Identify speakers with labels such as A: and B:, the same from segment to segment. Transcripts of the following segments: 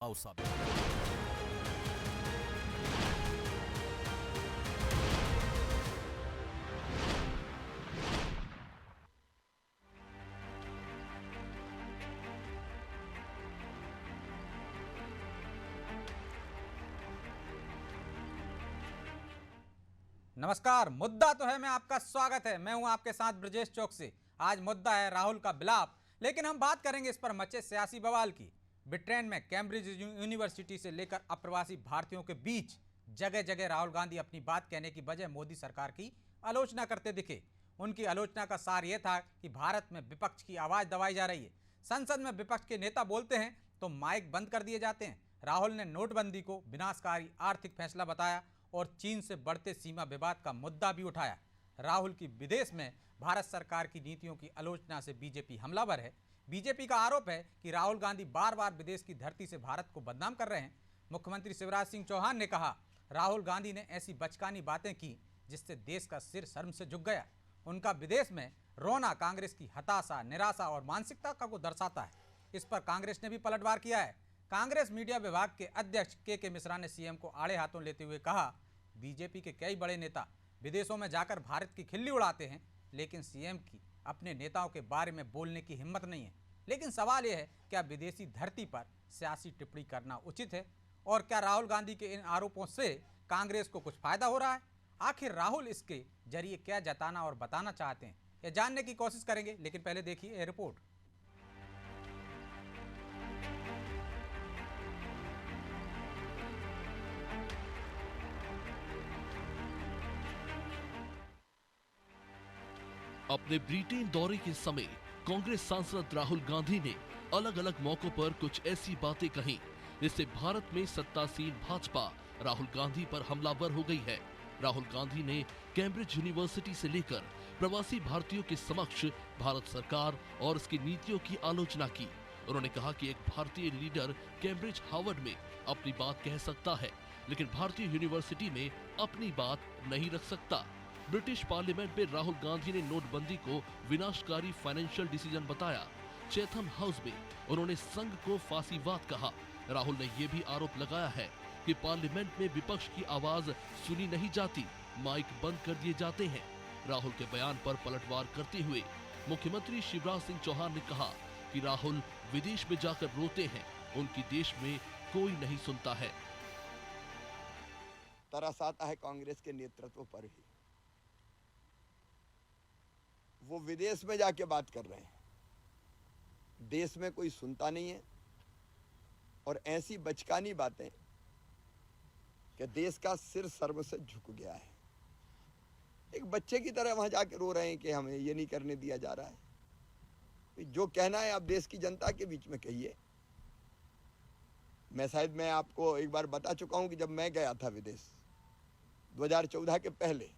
A: औसा में।
B: नमस्कार, मुद्दा तो है मैं आपका स्वागत है। मैं हूं आपके साथ ब्रजेश चौकसी। आज मुद्दा है राहुल का बिलाप, लेकिन हम बात करेंगे इस पर मचे सियासी बवाल की। ब्रिटेन में कैम्ब्रिज यूनिवर्सिटी से लेकर अप्रवासी भारतीयों के बीच जगह जगह राहुल गांधी अपनी बात कहने की बजाय मोदी सरकार की आलोचना करते दिखे। उनकी आलोचना का सार यह था कि भारत में विपक्ष की आवाज दबाई जा रही है। संसद में विपक्ष के नेता बोलते हैं तो माइक बंद कर दिए जाते हैं। राहुल ने नोटबंदी को विनाशकारी आर्थिक फैसला बताया और चीन से बढ़ते सीमा विवाद का मुद्दा भी उठाया। राहुल की विदेश में भारत सरकार की नीतियों की आलोचना से बीजेपी हमलावर है। बीजेपी का आरोप है कि राहुल गांधी बार बार विदेश की धरती से भारत को बदनाम कर रहे हैं। मुख्यमंत्री शिवराज सिंह चौहान ने कहा, राहुल गांधी ने ऐसी बचकानी बातें की जिससे देश का सिर शर्म से झुक गया। उनका विदेश में रोना कांग्रेस की हताशा, निराशा और मानसिकता को दर्शाता है। इस पर कांग्रेस ने भी पलटवार किया है। कांग्रेस मीडिया विभाग के अध्यक्ष के मिश्रा ने सीएम को आड़े हाथों लेते हुए कहा, बीजेपी के कई बड़े नेता विदेशों में जाकर भारत की खिल्ली उड़ाते हैं, लेकिन सीएम की अपने नेताओं के बारे में बोलने की हिम्मत नहीं है। लेकिन सवाल यह है, क्या विदेशी धरती पर सियासी टिप्पणी करना उचित है? और क्या राहुल गांधी के इन आरोपों से कांग्रेस को कुछ फायदा हो रहा है? आखिर राहुल इसके जरिए क्या जताना और बताना चाहते हैं, यह जानने की कोशिश करेंगे। लेकिन पहले देखिए यह रिपोर्ट।
A: अपने ब्रिटेन दौरे के समय कांग्रेस सांसद राहुल गांधी ने अलग अलग मौकों पर कुछ ऐसी बातें कही जिससे भारत में सत्तासीन भाजपा राहुल गांधी पर हमलावर हो गई है। राहुल गांधी ने कैम्ब्रिज यूनिवर्सिटी से लेकर प्रवासी भारतीयों के समक्ष भारत सरकार और उसकी नीतियों की आलोचना की। उन्होंने कहा कि एक भारतीय लीडर कैम्ब्रिज हार्वर्ड में अपनी बात कह सकता है, लेकिन भारतीय यूनिवर्सिटी में अपनी बात नहीं रख सकता। ब्रिटिश पार्लियामेंट में राहुल गांधी ने नोटबंदी को विनाशकारी फाइनेंशियल डिसीजन बताया। चैथम हाउस में उन्होंने संघ को फांसीवाद कहा। राहुल ने यह भी आरोप लगाया है कि पार्लियामेंट में विपक्ष की आवाज सुनी नहीं जाती, माइक बंद कर दिए जाते हैं। राहुल के बयान पर पलटवार करते हुए मुख्यमंत्री शिवराज सिंह चौहान ने कहा कि राहुल विदेश में जाकर रोते हैं, उनकी देश में कोई नहीं सुनता है।
C: तरस आता है कांग्रेस के नेतृत्व पर ही। वो विदेश में जाके बात कर रहे हैं, देश में कोई सुनता नहीं है, और ऐसी बचकानी बातें कि देश का सिर शर्म से झुक गया है। एक बच्चे की तरह वहां जाके रो रहे हैं कि हमें ये नहीं करने दिया जा रहा है। जो कहना है आप देश की जनता के बीच में कहिए। मैं आपको एक बार बता चुका हूं कि जब मैं गया था विदेश 2014 के पहले,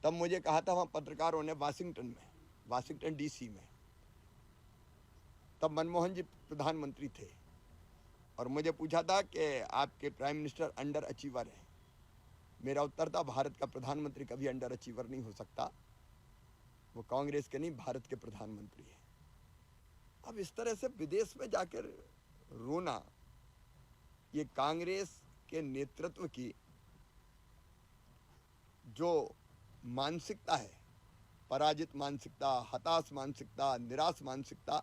C: तब मुझे कहा था वहाँ पत्रकारों ने वाशिंगटन डीसी में, तब मनमोहन जी प्रधानमंत्री थे, और मुझे पूछा था कि आपके प्राइम मिनिस्टर अंडर अचीवर हैं। मेरा उत्तर था, भारत का प्रधानमंत्री कभी अंडर अचीवर नहीं हो सकता, वो कांग्रेस के नहीं भारत के प्रधानमंत्री हैं। अब इस तरह से विदेश में जाकर रोना, ये कांग्रेस के नेतृत्व की जो मानसिकता है, पराजित मानसिकता, हताश मानसिकता, निराश मानसिकता,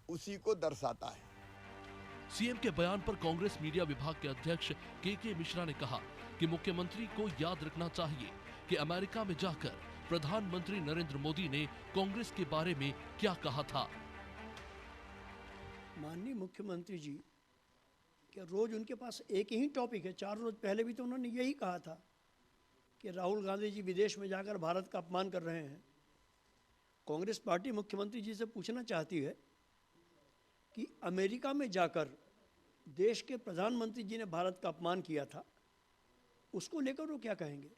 C: उसी को दर्शाता है।
A: सीएम के बयान पर कांग्रेस मीडिया विभाग के अध्यक्ष के मिश्रा ने कहा कि मुख्यमंत्री को याद रखना चाहिए कि अमेरिका में जाकर प्रधानमंत्री नरेंद्र मोदी ने कांग्रेस के बारे में क्या कहा था।
D: माननीय मुख्यमंत्री जी कि रोज उनके पास एक ही टॉपिक है। 4 रोज पहले भी तो उन्होंने यही कहा था कि राहुल गांधी जी विदेश में जाकर भारत का अपमान कर रहे हैं। कांग्रेस पार्टी मुख्यमंत्री जी से पूछना चाहती है कि अमेरिका में जाकर देश के प्रधानमंत्री जी ने भारत का अपमान किया था, उसको लेकर वो क्या कहेंगे?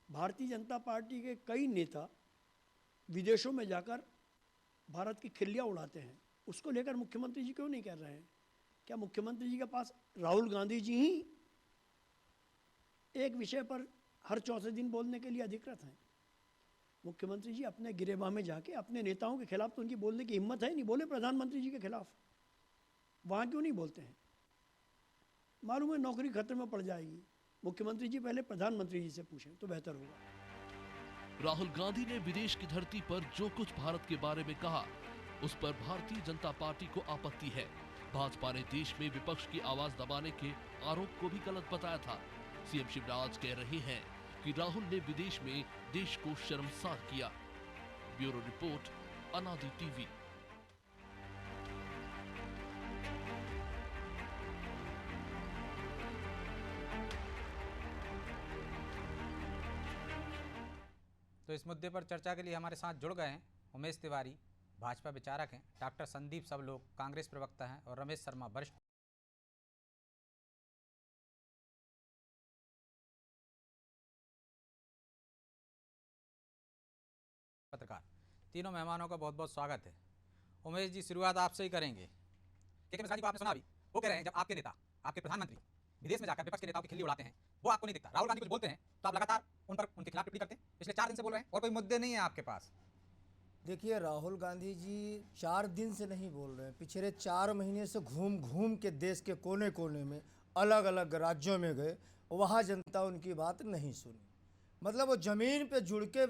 D: भारतीय जनता पार्टी के कई नेता विदेशों में जाकर भारत की खिल्लियाँ उड़ाते हैं, उसको लेकर मुख्यमंत्री जी क्यों नहीं कह रहे हैं? क्या मुख्यमंत्री जी के पास राहुल गांधी जी ही एक विषय पर हर चौथे दिन बोलने के लिए अधिकृत हैं? मुख्यमंत्री जी अपने गिरेबान में जाके अपने नेताओं के खिलाफ तो उनकी बोलने की हिम्मत है नहीं, बोले प्रधानमंत्री जी के खिलाफ, वहाँ क्यों नहीं बोलते हैं? मालूम है नौकरी खतरे में पड़ जाएगी। मुख्यमंत्री जी पहले प्रधानमंत्री जी से पूछें तो बेहतर होगा।
A: राहुल गांधी ने विदेश की धरती पर जो कुछ भारत के बारे में कहा, उस पर भारतीय जनता पार्टी को आपत्ति है। भाजपा ने देश में विपक्ष की आवाज दबाने के आरोप को भी गलत बताया था। सीएम शिवराज कह रहे हैं कि राहुल ने विदेश में देश को शर्मसार किया। ब्यूरो रिपोर्ट, अनादि टीवी।
B: तो इस मुद्दे पर चर्चा के लिए हमारे साथ जुड़ गए हैं उमेश तिवारी, भाजपा विचारक हैं, डॉक्टर संदीप सबलोग, कांग्रेस प्रवक्ता हैं, और रमेश शर्मा, वरिष्ठ पत्रकार। तीनों मेहमानों का बहुत बहुत स्वागत है। उमेश जी, शुरुआत आपसे ही करेंगे। के मिश्रा जी को आपने सुना अभी, वो कह रहे हैं जब आपके नेता, आपके प्रधानमंत्री विदेश में जाकर विपक्ष के नेताओं की खिल्ली उड़ाते हैं, वो आपको नहीं दिखता। राहुल गांधी कुछ बोलते हैं तो आप लगातार उनके खिलाफ टिप्पणी करते हैं। पिछले 4 दिन से बोल रहे हैं और कोई मुद्दे नहीं है आपके पास।
E: देखिए, राहुल गांधी जी 4 दिन से नहीं बोल रहे हैं, पिछले 4 महीने से घूम घूम के देश के कोने कोने में अलग अलग राज्यों में गए, वहाँ जनता उनकी बात नहीं सुनी। मतलब वो ज़मीन पे जुड़ के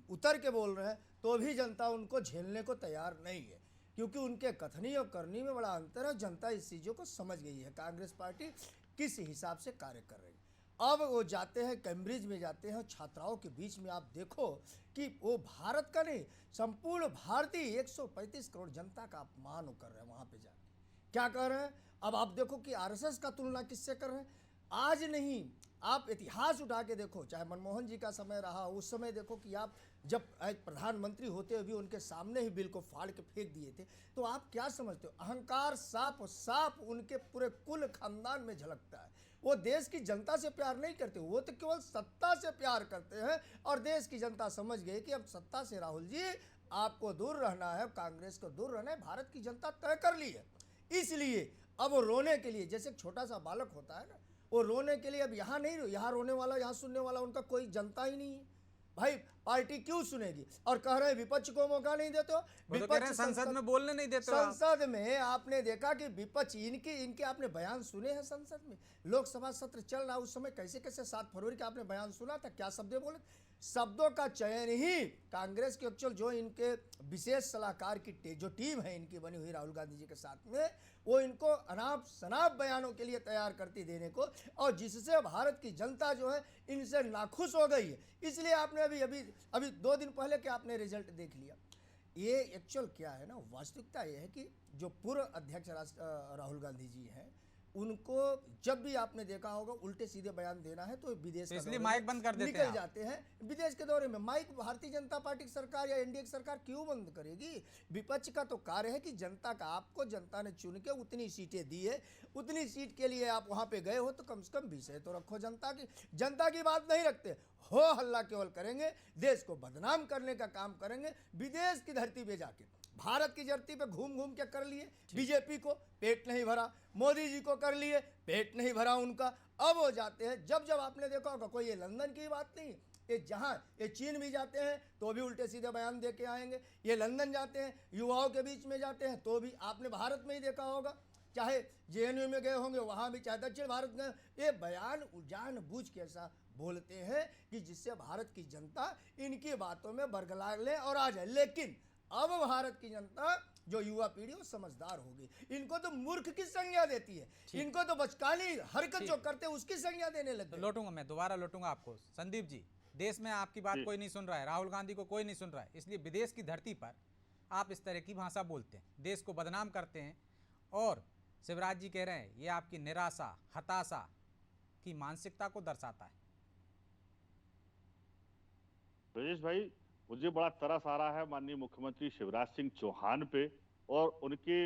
E: उतर के बोल रहे हैं तो भी जनता उनको झेलने को तैयार नहीं है, क्योंकि उनके कथनी और करनी में बड़ा अंतर है। जनता इस चीज़ों को समझ गई है कांग्रेस पार्टी किस हिसाब से कार्य कर रही है। अब वो जाते हैं कैम्ब्रिज में, जाते हैं छात्राओं के बीच में, आप देखो कि वो भारत का नहीं, संपूर्ण भारतीय 135 करोड़ जनता का अपमान कर रहे हैं। वहाँ पे जाके क्या कर रहे हैं? अब आप देखो कि आरएसएस का तुलना किससे कर रहे हैं। आज नहीं, आप इतिहास उठा के देखो, चाहे मनमोहन जी का समय रहा, उस समय देखो कि आप जब प्रधानमंत्री होते हुए भी उनके सामने ही बिल को फाड़ के फेंक दिए थे। तो आप क्या समझते हो? अहंकार साफ साफ उनके पूरे कुल खानदान में झलकता है। वो देश की जनता से प्यार नहीं करते, वो तो केवल सत्ता से प्यार करते हैं। और देश की जनता समझ गई कि अब सत्ता से राहुल जी आपको दूर रहना है, कांग्रेस को दूर रहना है, भारत की जनता तय कर ली है। इसलिए अब वो रोने के लिए, जैसे एक छोटा सा बालक होता है ना, वो रोने के लिए अब यहाँ नहीं, यहाँ रोने वाला, यहाँ सुनने वाला उनका कोई जनता ही नहीं है। भाई पार्टी क्यों सुनेगी? और कह रहे हैं विपक्ष को मौका नहीं देते हो।
B: विपक्ष संसद में बोलने नहीं देते हो।
E: संसद में आपने देखा कि विपक्ष इनके आपने बयान सुने हैं संसद में। लोकसभा सत्र चल रहा उस समय कैसे कैसे 7 फरवरी का आपने बयान सुना था, क्या शब्द बोले? शब्दों का चयन ही कांग्रेस के एक्चुअल जो इनके विशेष सलाहकार की जो टीम है इनकी बनी हुई राहुल गांधी जी के साथ में, वो इनको अनाप शनाप बयानों के लिए तैयार करती देने को, और जिससे भारत की जनता जो है इनसे नाखुश हो गई है। इसलिए आपने अभी 2 दिन पहले क्या आपने रिजल्ट देख लिया। ये एक्चुअल क्या है ना, वास्तविकता ये है कि जो पूर्व अध्यक्ष राहुल गांधी जी हैं, उनको जब भी आपने देखा होगा उल्टे सीधे बयान देना है तो विदेश
B: तो इसलिए माइक बंद कर देते हैं,
E: निकल जाते हैं विदेश के दौरे में। माइक भारतीय जनता पार्टी की सरकार या एनडीए की सरकार क्यों बंद करेगी? विपक्ष का तो कार्य है कि जनता का, आपको जनता ने चुन के उतनी सीटें दी है, उतनी सीट के लिए आप वहां पे गए हो तो कम से कम विषय तो रखो। जनता की बात नहीं रखते हो, हल्ला केवल करेंगे, देश को बदनाम करने का काम करेंगे। विदेश की धरती पे जाके भारत की धरती पे घूम घूम के कर लिए। बीजेपी को पेट नहीं भरा, मोदी जी को कर लिए, पेट नहीं भरा उनका। अब वो जाते हैं, जब आपने देखा होगा, कोई ये लंदन की बात नहीं, ये जहाँ ये चीन भी जाते हैं तो भी उल्टे सीधे बयान दे के आएंगे। ये लंदन जाते हैं, युवाओं के बीच में जाते हैं तो भी आपने भारत में ही देखा होगा, चाहे जेएनयू में गए होंगे वहाँ भी, चाहे दक्षिण भारत में, ये बयान जानबूझ के ऐसा बोलते हैं कि जिससे भारत की जनता इनकी बातों में बरगला ले और आ जाए। लेकिन अब भारत की जनता जो युवा पीढ़ी वो समझदार होगी, इनको तो मूर्ख की संज्ञा देती है, इनको तो बचकानी हरकत जो करते हैं उसकी संज्ञा देने लगे।
B: तो लौटूंगा मैं, दोबारा लौटूंगा आपको। संदीप जी, देश में आपकी बात कोई नहीं सुन रहा है, राहुल गांधी को कोई नहीं सुन रहा है, इसलिए विदेश की धरती पर आप इस तरह की भाषा बोलते हैं, देश को बदनाम करते हैं। और शिवराज जी कह रहे हैं ये आपकी निराशा, हताशा की मानसिकता को दर्शाता है।
F: ब्रजेश भाई, मुझे बड़ा तरस आ रहा है माननीय मुख्यमंत्री शिवराज सिंह चौहान पे और उनके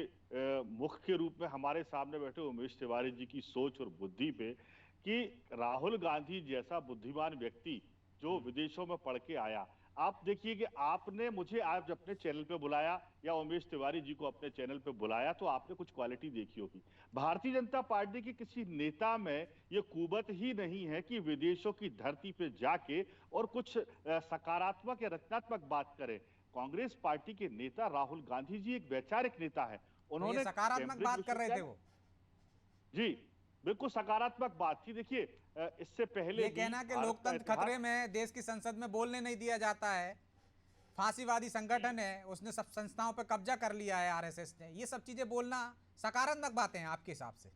F: मुख के रूप में हमारे सामने बैठे उमेश तिवारी जी की सोच और बुद्धि पे, कि राहुल गांधी जैसा बुद्धिमान व्यक्ति जो विदेशों में पढ़ के आया, आप देखिए कि आपने मुझे आज अपने चैनल पे बुलाया या उमेश तिवारी जी को अपने चैनल पे बुलाया तो आपने कुछ क्वालिटी देखी होगी। भारतीय जनता पार्टी के किसी नेता में ये कुवत ही नहीं है कि विदेशों की धरती पे जाके और कुछ सकारात्मक या रचनात्मक बात करे। कांग्रेस पार्टी के नेता राहुल गांधी जी एक वैचारिक नेता है, उन्होंने
B: सकारात्मक बात कर रहे थे वो
F: जी, बिल्कुल सकारात्मक बात थी। देखिए इससे पहले
B: ये
F: भी
B: कहना कि
F: भारत का
B: लोकतंत्र
F: इतिहास
B: खतरे में है, देश की संसद में बोलने नहीं दिया जाता है, फांसीवादी संगठन है, उसने सब संस्थाओं पर कब्जा कर लिया है आरएसएस ने, ये सब चीजें बोलना सकारात्मक बातें हैं आपके हिसाब से?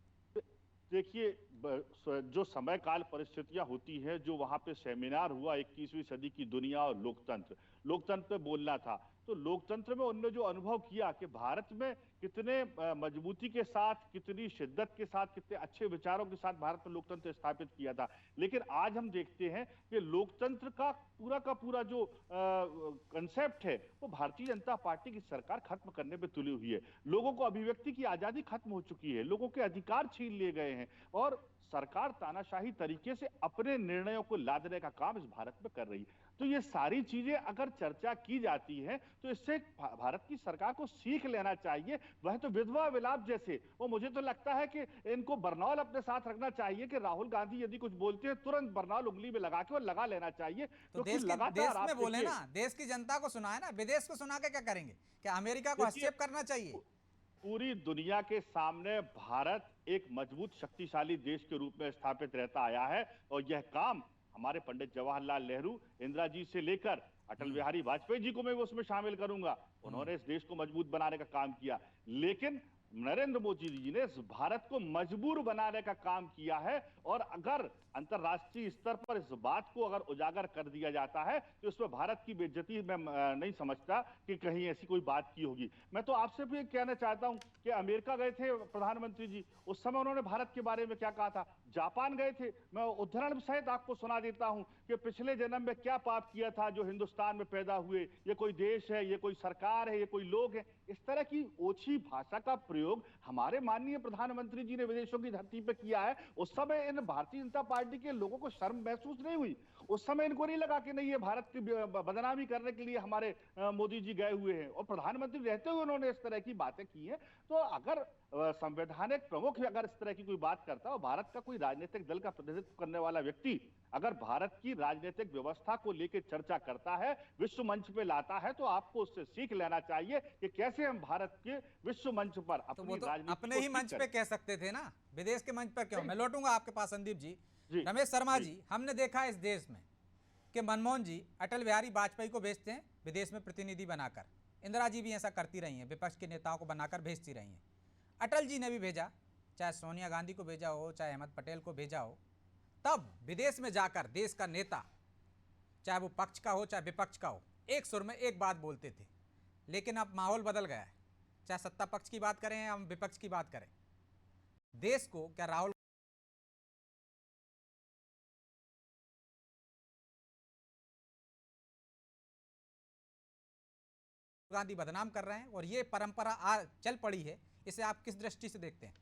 F: देखिए जो समय काल परिस्थितियां होती हैं, जो वहां पे सेमिनार हुआ 21वीं सदी की दुनिया और लोकतंत्र, लोकतंत्र पे बोलना था, तो लोकतंत्र में उन्होंने जो अनुभव किया कि भारत में कितने मजबूती के साथ, कितनी शिद्दत के साथ, कितने अच्छे विचारों के साथ भारत में लोकतंत्र स्थापित किया था। लेकिन आज हम देखते हैं कि लोकतंत्र का पूरा जो कंसेप्ट है वो भारतीय जनता पार्टी की सरकार खत्म करने पे तुली हुई है। लोगों को अभिव्यक्ति की आजादी खत्म हो चुकी है, लोगों के अधिकार छीन लिए गए हैं और सरकार तानाशाही तरीके से अपने निर्णयों को लादने का काम इस भारत में कर रही है। तो ये सारी चीजें अगर चर्चा की जाती है तो इससे भारत की सरकार को सीख लेना चाहिए। वह तो विधवा विलाप जैसे, वो मुझे तो लगता है कि इनको बरनौल अपने साथ रखना चाहिए कि राहुल गांधी यदि कुछ बोलते हैं तुरंत बरनौल उंगली में लगा के और लगा लेना चाहिए,
B: तो
F: क्योंकि
B: देश
F: लगातार आप
B: में बोले
F: देखिए।
B: ना, देश की जनता को सुनाए ना, विदेश को सुना के क्या करेंगे? क्या अमेरिका को
F: देखिए
B: हस्तक्षेप करना चाहिए?
F: पूरी दुनिया के सामने भारत एक मजबूत शक्तिशाली देश के रूप में स्थापित रहता आया है और यह काम हमारे पंडित जवाहरलाल नेहरू, इंदिरा जी से लेकर अटल बिहारी वाजपेयी जी को मैं उसमें शामिल करूंगा, उन्होंने इस देश को मजबूत बनाने का काम किया। लेकिन नरेंद्र मोदी जी ने इस भारत को मजबूर बनाने का काम किया है और अगर अंतरराष्ट्रीय स्तर पर इस बात को अगर उजागर कर दिया जाता है तो उसमें भारत की बेइज्जती मैं नहीं समझता कि कहीं ऐसी कोई बात की होगी। मैं तो आपसे भी कहना चाहता हूं कि अमेरिका गए थे प्रधानमंत्री जी, उस समय उन्होंने भारत के बारे में क्या कहा था। जापान गए थे, मैं उदाहरण सहित आपको सुना देता हूं कि पिछले जन्म में क्या पाप किया था जो हिंदुस्तान में पैदा हुए, ये कोई देश है, ये कोई सरकार है, ये कोई लोग हैं। इस तरह की ओछी भाषा का प्रयोग हमारे माननीय प्रधानमंत्री जी ने विदेशों की धरती पर किया है। उस समय इन भारतीय जनता पार्टी के लोगों को शर्म महसूस नहीं हुई, उस समय इनको नहीं लगा कि नहीं ये भारत की बदनामी करने के लिए हमारे मोदी जी गए हुए हैं और प्रधानमंत्री रहते हुए उन्होंने इस तरह की बातें की हैं। तो अगर संवैधानिक प्रमुख अगर इस तरह की कोई बात करता है और भारत का कोई राजनीतिक दल का प्रतिनिधित्व करने वाला व्यक्ति अगर भारत की राजनीतिक व्यवस्था को लेकर चर्चा करता है, विश्व मंच पे लाता है, तो आपको उससे सीख लेना चाहिए कि कैसे हम भारत के विश्व मंच पर
B: तो वो
F: अपनी
B: तो
F: राजनीति
B: अपने
F: को
B: ही
F: ठीक
B: मंच पे
F: करें।
B: कह सकते थे ना, विदेश के मंच पर क्यों? मैं लौटूंगा आपके पास संदीप जी।
F: जी
B: रमेश शर्मा
F: जी
B: जी, हमने देखा इस देश में कि मनमोहन जी अटल बिहारी वाजपेयी को भेजते हैं विदेश में प्रतिनिधि बनाकर, इंदिरा जी भी ऐसा करती रही हैं, विपक्ष के नेताओं को बनाकर भेजती रही हैं, अटल जी ने भी भेजा, चाहे सोनिया गांधी को भेजा हो, चाहे अहमद पटेल को भेजा हो। तब विदेश में जाकर देश का नेता, चाहे वो पक्ष का हो चाहे विपक्ष का हो, एक सुर में एक बात बोलते थे। लेकिन अब माहौल बदल गया है, चाहे सत्ता पक्ष की बात करें या हम विपक्ष की बात करें, देश को क्या राहुल गांधी बदनाम कर रहे हैं और ये परंपरा चल पड़ी है, इसे आप किस दृष्टि से देखते हैं?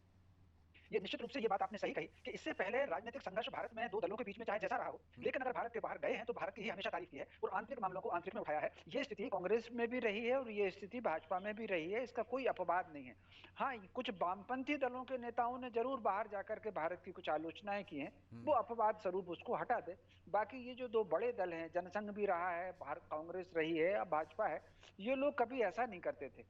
G: ये निश्चित रूप से ये बात आपने सही कही कि इससे पहले राजनीतिक संघर्ष भारत में दो दलों के बीच में चाहे जैसा रहा हो, लेकिन अगर भारत के बाहर गए हैं तो भारत की ही हमेशा तारीफ की है और आंतरिक मामलों को आंतरिक में उठाया है। ये स्थिति कांग्रेस में भी रही है और ये स्थिति भाजपा में भी रही है, इसका कोई अपवाद नहीं है। हाँ, कुछ वामपंथी दलों के नेताओं ने जरूर बाहर जाकर के भारत की कुछ आलोचनाएं की हैं, वो अपवाद स्वरूप उसको हटा दे। बाकी ये जो दो बड़े दल हैं, जनसंघ भी रहा है, भारत कांग्रेस रही है, अब भाजपा है, ये लोग कभी ऐसा नहीं करते थे।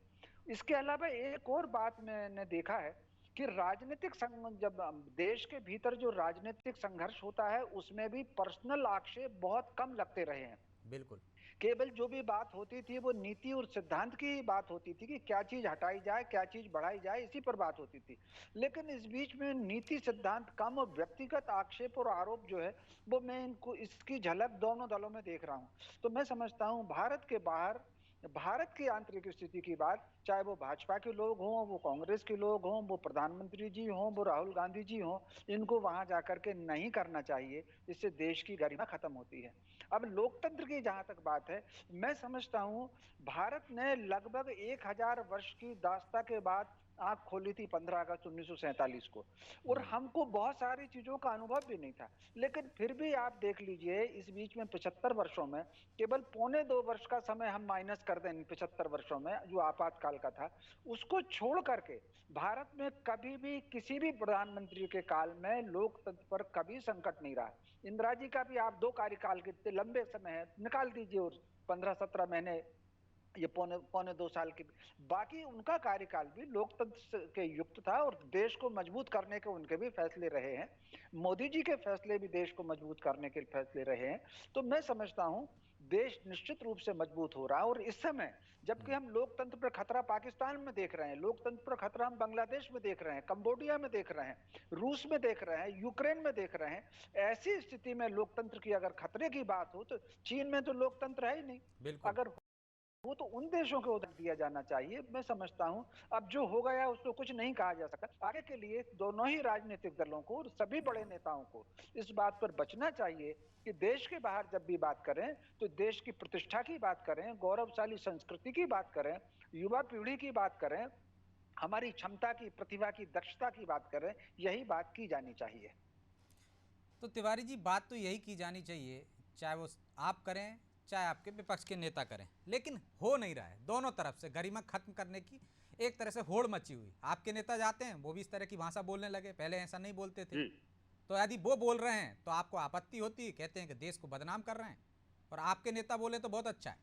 G: इसके अलावा एक और बात मैंने देखा है कि राजनीतिक जब देश के भीतर जो राजनीतिक संघर्ष होता है उसमें भी पर्सनल आक्षेप बहुत कम लगते रहे हैं।
B: बिल्कुल।
G: केवल जो भी बात होती थी वो नीति और सिद्धांत की ही बात होती थी कि क्या चीज हटाई जाए, क्या चीज बढ़ाई जाए, इसी पर बात होती थी। लेकिन इस बीच में नीति सिद्धांत कम और व्यक्तिगत आक्षेप और आरोप जो है वो मैं इनको इसकी झलक दोनों दलों में देख रहा हूं। तो मैं समझता हूं भारत के बाहर भारत की आंतरिक स्थिति की बात, चाहे वो भाजपा के लोग हों, वो कांग्रेस के लोग हों, वो प्रधानमंत्री जी हों, वो राहुल गांधी जी हों, इनको वहां जाकर के नहीं करना चाहिए। इससे देश की गरिमा खत्म होती है। अब लोकतंत्र की जहां तक बात है, मैं समझता हूं भारत ने लगभग 1000 वर्ष की दास्ता के बाद आंख खोली थी 15 अगस्त 1947 को, और हमको बहुत सारी चीजों का अनुभव भी नहीं था। लेकिन फिर भी आप देख लीजिए इस बीच में 75 वर्षों में केवल 1.25 वर्ष का समय हम माइनस कर दें, 75 वर्षों में जो आपातकाल का था उसको छोड़ करके भारत में कभी भी किसी भी प्रधानमंत्री के काल में लोकतंत्र पर कभी संकट नहीं रहा। इंदिरा जी का भी आप 2 कार्यकाल के इतने लंबे समय है, निकाल दीजिए और 15-17 महीने ये पौने पौने 2 साल के। बाकी उनका कार्यकाल भी लोकतंत्र के युक्त था और देश को मजबूत करने के उनके भी फैसले रहे हैं। मोदी जी के फैसले भी देश को मजबूत करने के फैसले रहे हैं। तो मैं समझता हूं देश निश्चित रूप से मजबूत हो रहा है। और इस समय जबकि हम लोकतंत्र पर खतरा पाकिस्तान में देख रहे हैं, लोकतंत्र पर खतरा हम बांग्लादेश में देख रहे हैं, कंबोडिया में देख रहे हैं, रूस में देख रहे हैं, यूक्रेन में देख रहे हैं, ऐसी स्थिति में लोकतंत्र की अगर खतरे की बात हो तो चीन में तो लोकतंत्र है ही नहीं।
B: बिल्कुल।
G: अगर वो तो उन देशों को उधर दिया जाना चाहिए। मैं समझता हूं अब जो हो गया उसको कुछ नहीं कहा जा सकता। आगे के लिए दोनों ही राजनीतिक दलों को और सभी बड़े नेताओं को इस बात पर बचना चाहिए कि देश के बाहर जब भी बात करें तो देश की प्रतिष्ठा की बात करें, गौरवशाली संस्कृति की बात करें, युवा पीढ़ी की बात करें, हमारी क्षमता की, प्रतिभा की, दक्षता की बात करें। यही बात की जानी चाहिए।
B: तो तिवारी जी, बात तो यही की जानी चाहिए, चाहे वो आप करें चाहे आपके विपक्ष के नेता करें, लेकिन हो नहीं रहा है। दोनों तरफ से गरिमा खत्म करने की एक तरह से होड़ मची हुई। आपके नेता जाते हैं वो भी इस तरह की भाषा बोलने लगे, पहले ऐसा नहीं बोलते थे। तो यदि वो बोल रहे हैं तो आपको आपत्ति होती है, कहते हैं कि देश को बदनाम कर रहे हैं, और आपके नेता बोले तो बहुत अच्छा है।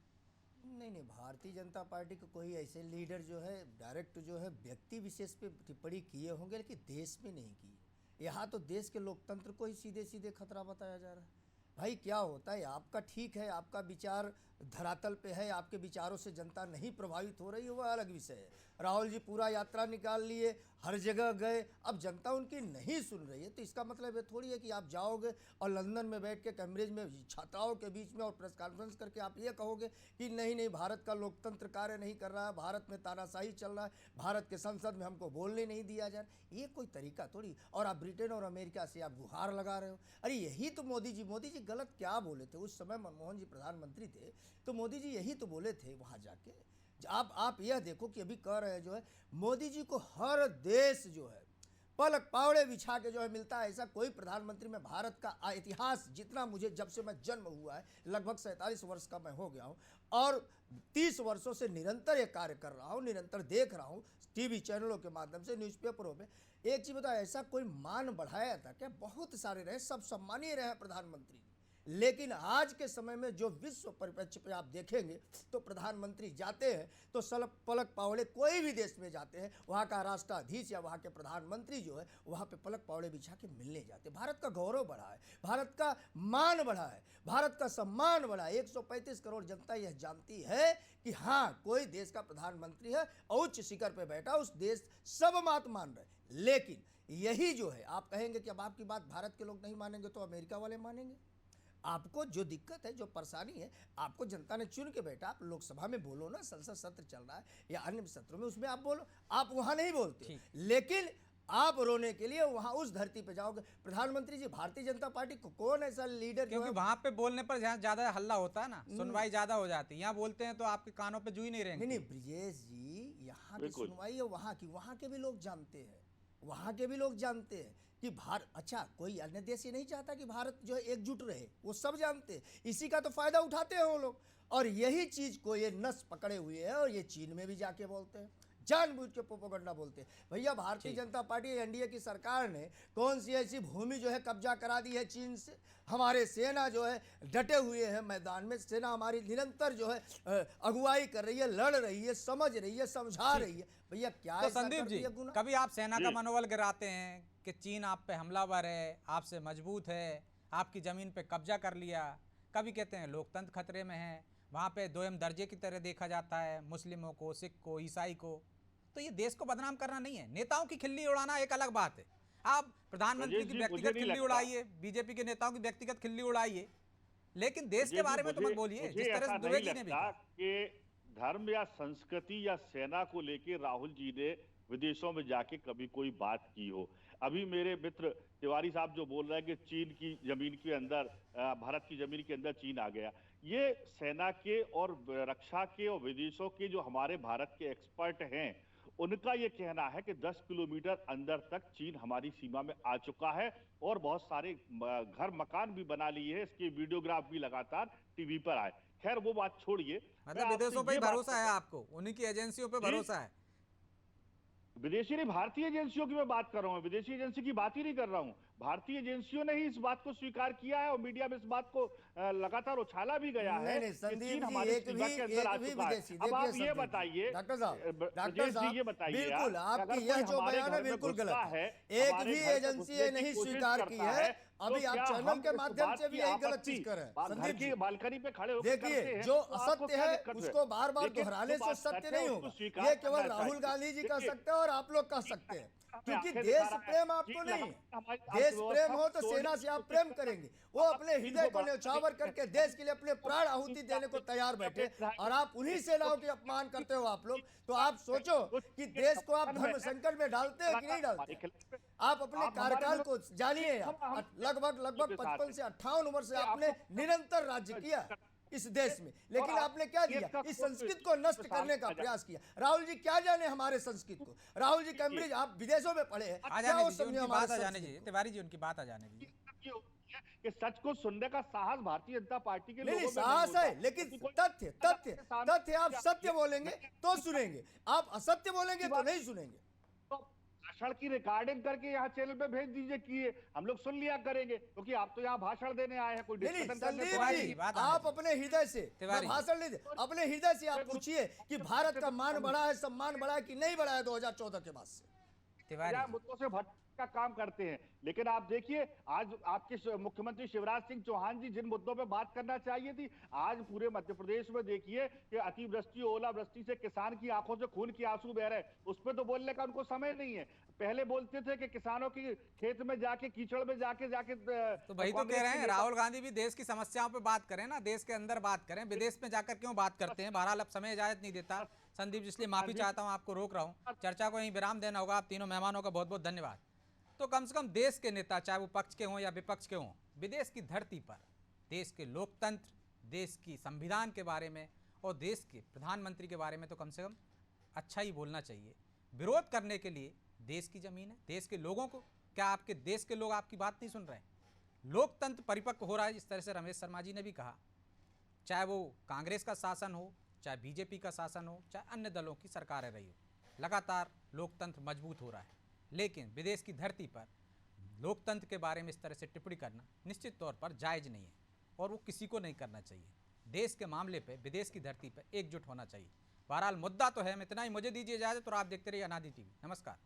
E: नहीं, भारतीय जनता पार्टी के कोई ऐसे लीडर जो है डायरेक्ट जो है व्यक्ति विशेष पे टिप्पणी किए होंगे, लेकिन देश में नहीं की। यहाँ तो देश के लोकतंत्र को ही सीधे सीधे खतरा बताया जा रहा है। भाई क्या होता है, आपका ठीक है, आपका विचार धरातल पे है, आपके विचारों से जनता नहीं प्रभावित हो रही है, वह अलग विषय है। राहुल जी पूरा यात्रा निकाल लिए, हर जगह गए, अब जनता उनकी नहीं सुन रही है, तो इसका मतलब ये थोड़ी है कि आप जाओगे और लंदन में बैठ के कैम्ब्रिज में छात्राओं के बीच में और प्रेस कॉन्फ्रेंस करके आप ये कहोगे कि नहीं नहीं भारत का लोकतंत्र कार्य नहीं कर रहा है, भारत में तानाशाही चल रहा है, भारत के संसद में हमको बोलने नहीं दिया जा रहा। ये कोई तरीका थोड़ी। और आप ब्रिटेन और अमेरिका से आप गुहार लगा रहे हो। अरे यही तो मोदी जी गलत क्या बोले थे उस समय, मनमोहन जी प्रधानमंत्री थे तो मोदी जी यही तो बोले थे वहाँ जाके। आप यह देखो कि अभी कह रहे हैं जो है मोदी जी को हर देश जो है पलक पावड़े बिछा के जो है मिलता है, ऐसा कोई प्रधानमंत्री में भारत का इतिहास जितना मुझे जब से मैं जन्म हुआ है, लगभग 47 वर्ष का मैं हो गया हूँ और 30 वर्षों से निरंतर ये कार्य कर रहा हूँ, निरंतर देख रहा हूँ टीवी चैनलों के माध्यम से, न्यूज़पेपरों में। एक चीज़ बताओ, ऐसा कोई मान बढ़ाया था क्या? बहुत सारे रहे, सब सम्मानीय रहे प्रधानमंत्री, लेकिन आज के समय में जो विश्व परिप्रेक्ष्य पे आप देखेंगे तो प्रधानमंत्री जाते हैं तो पलक पावड़े, कोई भी देश में जाते हैं वहाँ का राष्ट्राधीश या वहाँ के प्रधानमंत्री जो है वहाँ पे पलक पावड़े बिछा के मिलने जाते हैं। भारत का गौरव बढ़ा है, भारत का मान बढ़ा है, भारत का सम्मान बढ़ा है। 135 करोड़ जनता यह जानती है कि हाँ कोई देश का प्रधानमंत्री है, उच्च शिखर पर बैठा, उस देश सब बात मान रहे। लेकिन यही जो है आप कहेंगे कि अब आपकी बात भारत के लोग नहीं मानेंगे तो अमेरिका वाले मानेंगे। आपको जो दिक्कत है, जो परेशानी है, आपको जनता ने चुन के बैठा, आप लोकसभा में बोलो ना, संसद सत्र चल रहा है या अन्य सत्रों में, उसमें आप बोलो, आप वहां नहीं बोलते, लेकिन आप रोने के लिए वहां उस धरती पे जाओगे। प्रधानमंत्री जी, भारतीय जनता पार्टी को कौन ऐसा लीडर,
B: क्योंकि वहां पे बोलने पर ज्यादा हल्ला होता है ना, सुनवाई ज्यादा हो जाती है। यहाँ बोलते हैं तो आपके कानों पे जू ही नहीं रहेंगे।
E: नहीं ब्रिजेश जी, यहाँ की सुनवाई है, वहाँ के भी लोग जानते हैं, वहाँ के भी लोग जानते हैं कि भारत, अच्छा कोई अन्य देश ये नहीं चाहता कि भारत जो है एकजुट रहे, वो सब जानते हैं, इसी का तो फायदा उठाते हैं वो लोग। और यही चीज को ये नस पकड़े हुए है और ये चीन में भी जाके बोलते हैं, जानबूझ के प्रोपेगेंडा बोलते हैं। भैया भारतीय जनता पार्टी एनडीए की सरकार ने कौन सी ऐसी भूमि जो है कब्जा करा दी है चीन से? हमारे सेना जो है डटे हुए हैं मैदान में, सेना हमारी निरंतर जो है अगुवाई कर रही है, लड़ रही है, समझ रही है, समझा रही है। भैया क्या
B: तो संदीप जी, कभी आप सेना का मनोबल गिराते हैं कि चीन आप पे हमलावर है, आपसे मजबूत है, आपकी जमीन पे कब्जा कर लिया, कभी कहते हैं लोकतंत्र खतरे में है, वहाँ पे दोयम दर्जे की तरह देखा जाता है मुस्लिमों को, सिख को, ईसाई को। तो ये देश को बदनाम करना नहीं है। नेताओं की खिल्ली उड़ाना एक अलग बात है। आप प्रधानमंत्री की व्यक्तिगत खिल्ली उड़ाइए, बीजेपी के नेताओं की व्यक्तिगत खिल्ली उड़ाइए, लेकिन देश के बारे में तो मत बोलिए जिस तरह से दुबे जी ने भी कहा।
F: धर्म या संस्कृति या सेना को लेके राहुल जी ने विदेशों में जाके कभी कोई बात की हो। अभी मेरे मित्र तिवारी साहब जो बोल रहे हैं कि चीन की जमीन के अंदर, भारत की जमीन के अंदर चीन आ गया, ये सेना के और रक्षा के और विदेशों के जो हमारे भारत के एक्सपर्ट हैं उनका ये कहना है कि 10 किलोमीटर अंदर तक चीन हमारी सीमा में आ चुका है और बहुत सारे घर मकान भी बना लिए है। इसके वीडियोग्राफ भी लगातार टीवी पर आए। खैर वो बात छोड़िए,
B: मतलब विदेशों पे भरोसा है आपको, उन्हीं की एजेंसियों पे भरोसा है?
F: विदेशी नहीं, भारतीय एजेंसियों की मैं बात कर रहा हूँ, विदेशी एजेंसी की बात ही नहीं कर रहा हूँ। भारतीय एजेंसियों ने ही इस बात को स्वीकार किया है और मीडिया में इस बात को लगातार उछाला भी गया है
E: नहीं
F: कि
E: संदीप
F: चीन
E: जी,
F: हमारी
E: एक
F: सीमा के अंदर आ
E: भी
F: चुका है।
E: विदेशी,
F: अब आप
E: देखिए
F: ये
E: संदीप
F: बताइए
E: जी, डॉक्टर
F: ब्रजेश जी, ये बताइए
E: बिल्कुल
F: आप,
E: आपकी
F: अगर
E: यह
F: कोई
E: जो
F: हमारे
E: बयान है
F: घर में
E: बिल्कुल
F: घुसता
E: गलत है।
F: है,
E: एक
F: हमारे
E: भी
F: घर में
E: एजेंसी
F: घुसने
E: ये
F: की
E: नहीं
F: कोशिश
E: स्वीकार की
F: करता
E: है।
F: तो
E: अभी आप
F: क्या
E: चैनल
F: हम
E: के
F: इस
E: माध्यम
F: बात
E: से
F: की
E: भी यही गलत
F: आपत्ति
E: चीज कर रहे हैं
F: घर
E: संदीप
F: की
E: जी।
F: बालकनी पे खड़े होकर करते
E: देखिए
F: हैं,
E: जो
F: तो आपको
E: असत्य
F: क्या
E: है
F: दिक्कत
E: उसको बार बार
F: लेकिन
E: दोहराने
F: जो
E: से
F: बात
E: सत्य
F: सच है,
E: नहीं
F: उसको
E: होगा।
F: स्वीकार
E: ये केवल
F: करना
E: राहुल
F: चाहिए।
E: गांधी जी कह
F: देखिए,
E: सकते हैं और आप लोग कह सकते हैं, क्योंकि
F: आंखें
E: देश
F: दिखा रहा है,
E: प्रेम आपको
F: चीन
E: नहीं है।
F: हमारी
E: देश
F: अर्थव्यवस्था
E: प्रेम हो तो
F: को
E: सेना
F: तोड़ने
E: से
F: की
E: आप
F: कोशिश
E: प्रेम
F: करता है।
E: करेंगे, वो
F: अब
E: अपने
F: चीन
E: हृदय को
F: बढ़ाने
E: न्यौछावर
F: के
E: करके
F: लिए
E: देश के लिए अपने प्राण आहुति देने को तैयार बैठे, और आप उन्हीं सेनाओं के अपमान करते हो आप लोग। तो आप सोचो कि देश को आप धर्म संकट में डालते हैं कि नहीं डालते हैं। आप अपने कार्यकाल को जानिए, लगभग 55 से 58 उम्र से आपने निरंतर राज्य किया इस देश में, लेकिन आपने क्या किया, इस संस्कृत को नष्ट करने का प्रयास किया। राहुल जी क्या जाने हमारे संस्कृत को, राहुल जी कैम्ब्रिज आप विदेशों में पढ़े हैं,
B: आ
E: क्या
B: जाने
E: वो
B: दीजिए,
E: समझे
B: उनकी
E: हमारे
B: बात आ जाने
E: संस्कृत
B: दीजिए
E: को?
B: तिवारी जी, उनकी बात आ जाने दीजिए।
F: ये होती है कि सच को सुनने का साहस भारतीय जनता पार्टी के
E: नहीं
F: लोगों
E: नहीं
F: में
E: साहस
F: होता।
E: है, लेकिन
F: क्योंकि कोई
E: तथ्य तथ्य
F: सामने
E: तथ्य आप सत्य बोलेंगे तो सुनेंगे, आप असत्य बोलेंगे तो नहीं सुनेंगे।
F: तो भाषण की रिकॉर्डिंग करके यहाँ चैनल पे भेज दीजिए कि हम लोग सुन लिया करेंगे, क्योंकि आप तो यहाँ भाषण देने आए हैं, कोई
E: नहीं नहीं
F: डिस्कशन करने
E: संदीप
F: थोड़ा
B: तिवारी
E: जी,
B: जी, बात आने
E: आप
B: दीजिए।
E: अपने हृदय से
B: तिवारी
E: मैं भाषण नहीं दे, अपने हृदय से आप पूछिए कि भारत का मान बढ़ा है, सम्मान बढ़ा है कि नहीं बढ़ा है 2014 के बाद से।
B: तिवारी
F: या
B: जी,
F: मुद्दों से भटक का काम करते हैं। लेकिन आप देखिए आज आपके मुख्यमंत्री शिवराज सिंह चौहान जी जिन मुद्दों पे बात करना चाहिए थी, आज पूरे मध्य प्रदेश में देखिए कि अतिवृष्टि ओलावृष्टि से किसान की आंखों से खून की आंसू बह रहे हैं, उस पर तो बोलने का उनको समय नहीं है। पहले बोलते थे कि किसानों की खेत में जाके कीचड़ में जाके
B: तो वही तो कह रहे हैं, राहुल गांधी भी देश की समस्याओं पे बात करें ना, देश के अंदर बात करें, विदेश में जाकर क्यों बात करते हैं। बहरहाल अब समय इजाजत नहीं देता संदीप जी, इसलिए माफी चाहता हूं, आपको रोक रहा हूं। चर्चा को यहीं विराम देना होगा। आप तीनों मेहमानों का बहुत बहुत धन्यवाद। तो कम से कम देश के नेता, चाहे वो पक्ष के हों या विपक्ष के हों, विदेश की धरती पर देश के लोकतंत्र, देश की संविधान के बारे में और देश के प्रधानमंत्री के बारे में तो कम से कम अच्छा ही बोलना चाहिए। विरोध करने के लिए देश की जमीन है, देश के लोगों को, क्या आपके देश के लोग आपकी बात नहीं सुन रहे हैं? लोकतंत्र परिपक्व हो रहा है, जिस तरह से रमेश शर्मा जी ने भी कहा, चाहे वो कांग्रेस का शासन हो, चाहे बीजेपी का शासन हो, चाहे अन्य दलों की सरकारें रही हो, लगातार लोकतंत्र मजबूत हो रहा है। लेकिन विदेश की धरती पर लोकतंत्र के बारे में इस तरह से टिप्पणी करना निश्चित तौर पर जायज़ नहीं है और वो किसी को नहीं करना चाहिए। देश के मामले पे विदेश की धरती पर एकजुट होना चाहिए। बहरहाल मुद्दा तो है, इतना ही। मुझे दीजिए इजाज़त और आप देखते रहिए अनादि टीवी। नमस्कार।